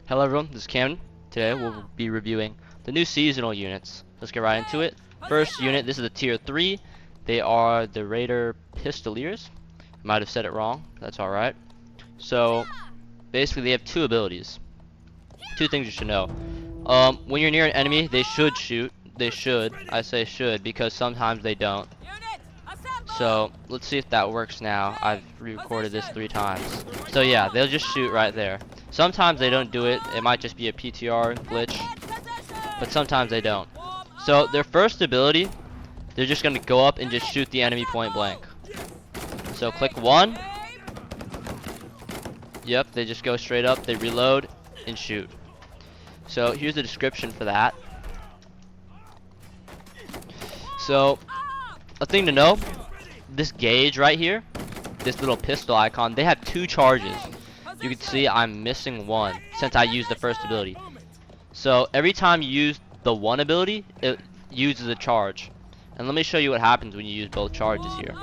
Hello everyone, this is Cameron. Today we'll be reviewing the new seasonal units. Let's get right into it. First unit, this is a tier 3. They are the Reitar Pistoleers. Might have said it wrong, that's alright. So, basically they have two abilities. Two things you should know. When you're near an enemy, they should shoot. They should. I say should because sometimes they don't. So, let's see if that works now. I've re-recorded this 3 times. So yeah, they'll just shoot right there. Sometimes they don't do it. It might just be a PTR glitch. But sometimes they don't. So, their first ability, they're just going to go up and just shoot the enemy point blank. So, click 1. Yep, they just go straight up. They reload and shoot. So, here's the description for that. So, a thing to know. This gauge right here, this little pistol icon, they have 2 charges. You can see I'm missing 1 since I used the first ability. So every time you use the 1 ability, it uses a charge. And let me show you what happens when you use both charges here.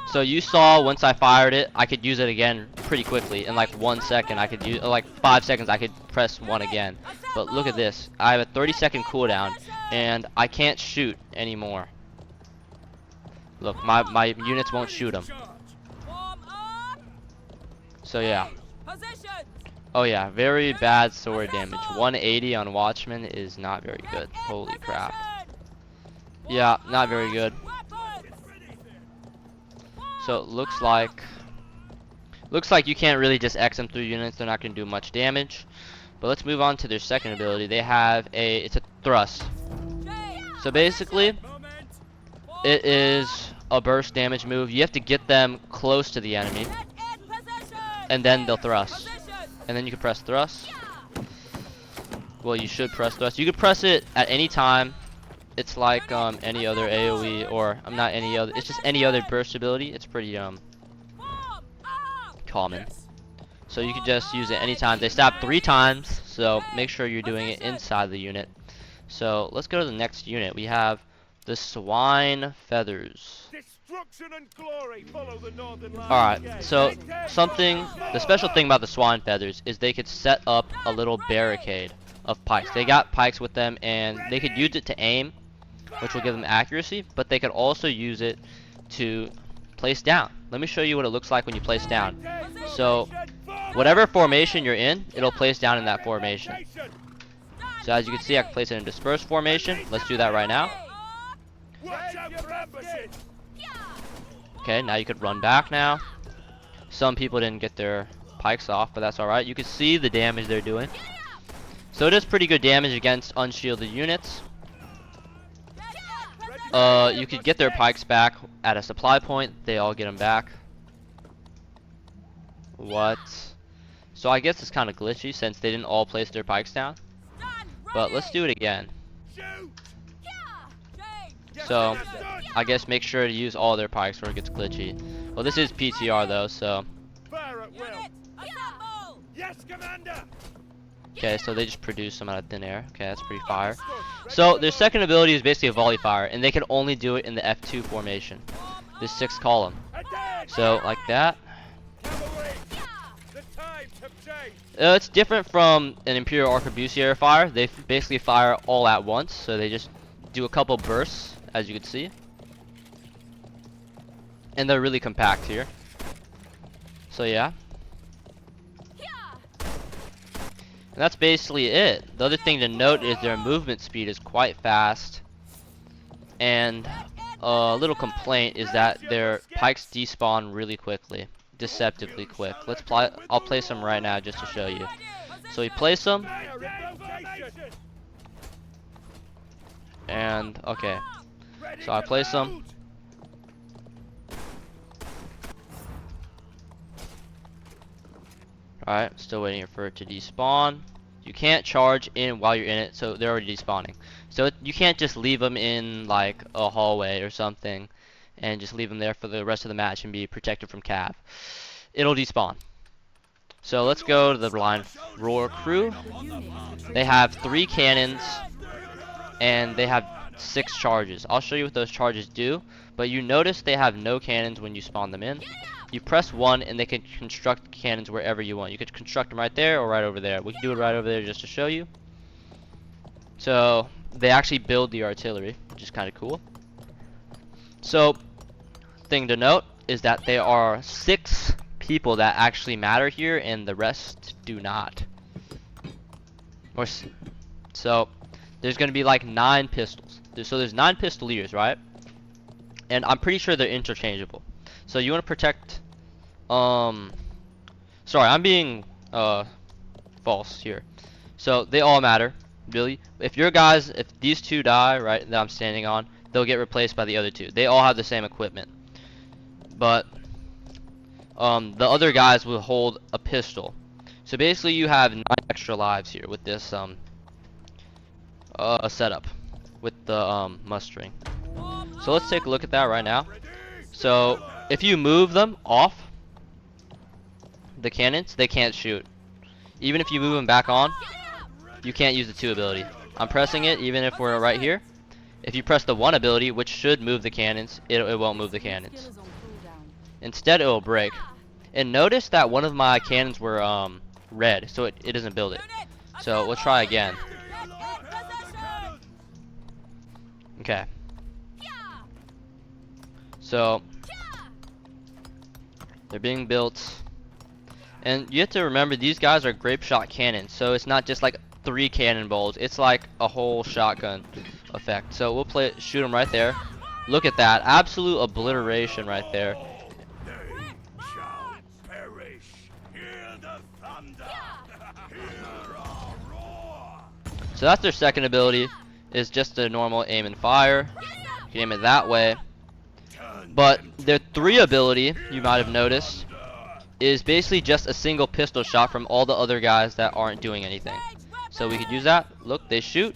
So you saw once I fired it, I could use it again pretty quickly. In like 1 second, I could use, like 5 seconds, I could press 1 again. But look at this, I have a 30-second cooldown, and I can't shoot anymore. Look, my units won't shoot them. So yeah. Oh yeah, very bad sword damage. 180 on Watchman is not very good. Holy crap. Yeah, not very good. So it looks like you can't really just X them through units. They're not going to do much damage. But let's move on to their second ability. They have it's a thrust. So basically, it is a burst damage move. You have to get them close to the enemy, and then they'll thrust. And then you can press thrust. Well, you should press thrust. You can press it at any time. It's like any other AoE, or not any other. It's just any other burst ability. It's pretty common. So you can just use it anytime. They stab 3 times, so make sure you're doing it inside the unit. So let's go to the next unit. We have the Swinefeathers. Alright, so the special thing about the Swinefeathers is they could set up a little barricade of pikes. They got pikes with them, and they could use it to aim, which will give them accuracy, but they could also use it to place down. Let me show you what it looks like when you place down. So, whatever formation you're in, it'll place down in that formation. So as you can see, I can place it in dispersed formation. Let's do that right now. Okay, now you could run back now. Some people didn't get their pikes off, but that's alright. You can see the damage they're doing. So it is pretty good damage against unshielded units. You could get their pikes back at a supply point. They all get them back. What? So I guess it's kind of glitchy since they didn't all place their pikes down. But let's do it again. So I guess make sure to use all their pikes or it gets glitchy. Well, this is PTR though, so. Okay, so they just produce them out of thin air. Okay, that's pretty fire. So their second ability is basically a volley fire, and they can only do it in the F2 formation. This 6th column. So like that. It's different from an Imperial Arquebusier fire. They basically fire all at once, so they just do a couple bursts, as you can see. And they're really compact here. So yeah. And that's basically it. The other thing to note is their movement speed is quite fast. And a little complaint is that their pikes despawn really quickly. Deceptively quick. I'll place them right now just to show you. So we place them. And okay. So I place them. Alright, still waiting for it to despawn. You can't charge in while you're in it, so they're already despawning. So you can't just leave them in like a hallway or something and just leave them there for the rest of the match and be protected from cav. It'll despawn. So let's go to the Lionroar Crew. They have 3 cannons and they have 6 charges. I'll show you what those charges do, but you notice they have no cannons when you spawn them in. You press 1 and they can construct cannons wherever you want. You could construct them right there or right over there. We can do it right over there just to show you. So they actually build the artillery, which is kind of cool. So thing to note is that there are 6 people that actually matter here and the rest do not. So there's going to be like 9 pistols. So there's 9 pistoliers, right? And I'm pretty sure they're interchangeable. So you want to protect sorry, I'm being false here. So they all matter, really. If these 2 die, right, that I'm standing on, they'll get replaced by the other 2. They all have the same equipment. But the other guys will hold a pistol. So basically you have 9 extra lives here with this setup with the mustering. So let's take a look at that right now. So if you move them off the cannons, they can't shoot. Even if you move them back on, you can't use the 2 ability. I'm pressing it even if we're right here. If you press the 1 ability, which should move the cannons, it won't move the cannons. Instead, it will break. And notice that one of my cannons were red, so it doesn't build it. So we'll try again. Okay. So they're being built. And you have to remember, these guys are grape shot cannons, so it's not just like 3 cannonballs, it's like a whole shotgun effect. So we'll shoot them right there. Look at that, absolute obliteration right there. So that's their second ability, is just a normal aim and fire. You can aim it that way. But their 3 ability, you might have noticed, is basically just a single pistol shot from all the other guys that aren't doing anything. So we could use that. Look, they shoot.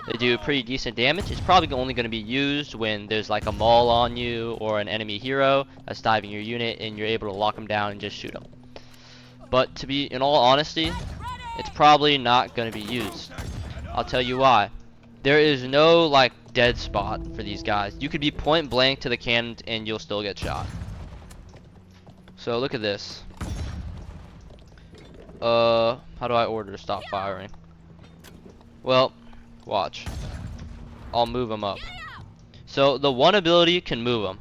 They do pretty decent damage. It's probably only going to be used when there's like a maul on you or an enemy hero that's diving your unit and you're able to lock them down and just shoot them. But to be in all honesty, it's probably not going to be used. I'll tell you why. There is no like dead spot for these guys. You could be point blank to the cannons and you'll still get shot. So look at this. How do I order to stop firing? Well, watch. I'll move them up. So the 1 ability can move them,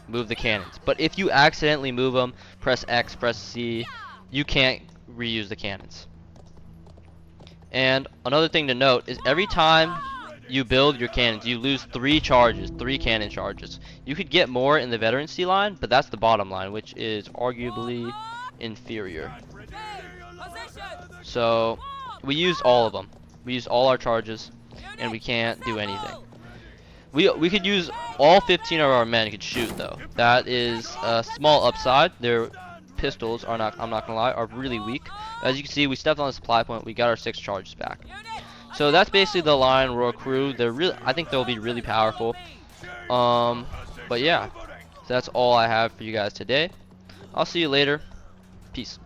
move the cannons. But if you accidentally move them, press X, press C, you can't reuse the cannons. And another thing to note is every time you build your cannons, you lose 3 cannon charges. You could get more in the veterancy line, but that's the bottom line, which is arguably inferior. So we used all of them. We used all our charges, and we can't do anything. We could use all 15 of our men could shoot though. That is a small upside. Their pistols are not, I'm not gonna lie, are really weak. As you can see, we stepped on the supply point. We got our 6 charges back. So that's basically the Lionroar Crew. They're really, I think they'll be really powerful. But yeah, so that's all I have for you guys today. I'll see you later. Peace.